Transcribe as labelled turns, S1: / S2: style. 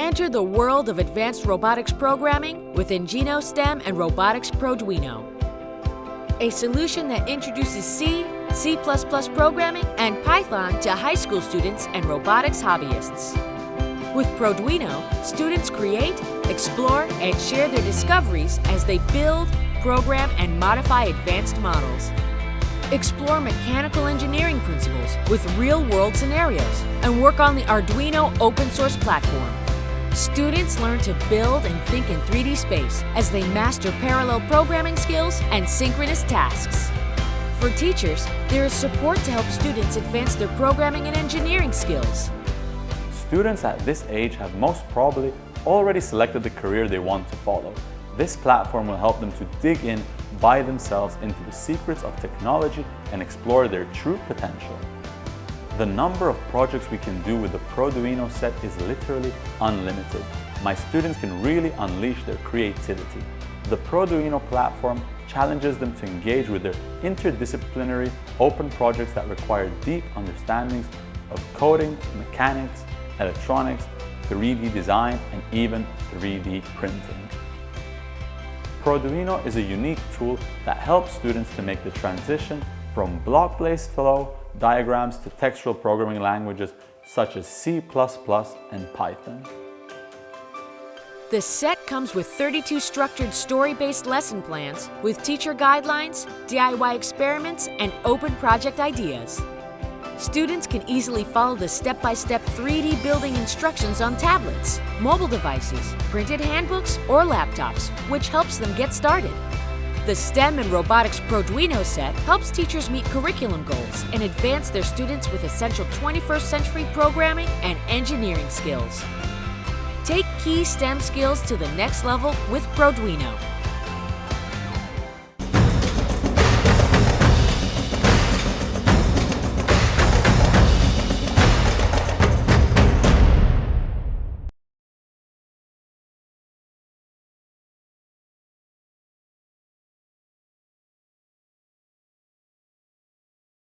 S1: Enter the world of advanced robotics programming with Engino STEM and Robotics Produino, a solution that introduces C, C++ programming, and Python to high school students and robotics hobbyists. With Produino, students create, explore, and share their discoveries as they build, program, and modify advanced models. Explore mechanical engineering principles with real-world scenarios and work on the Arduino Open Source Platform. Students learn to build and think in 3D space as they master parallel programming skills and synchronous tasks. For teachers, there is support to help students advance their programming and engineering skills.
S2: Students at this age have most probably already selected the career they want to follow. This platform will help them to dig in by themselves into the secrets of technology and explore their true potential. The number of projects we can do with the Produino set is literally unlimited. My students can really unleash their creativity. The Produino platform challenges them to engage with their interdisciplinary open projects that require deep understandings of coding, mechanics, electronics, 3D design, and even 3D printing. Produino is a unique tool that helps students to make the transition from block-based flow diagrams to textual programming languages such as C++ and Python.
S1: The set comes with 32 structured story-based lesson plans with teacher guidelines, DIY experiments, and open project ideas. Students can easily follow the step-by-step 3D building instructions on tablets, mobile devices, printed handbooks, or laptops, which helps them get started. The STEM and Robotics Produino set helps teachers meet curriculum goals and advance their students with essential 21st century programming and engineering skills. Take key STEM skills to the next level with Produino.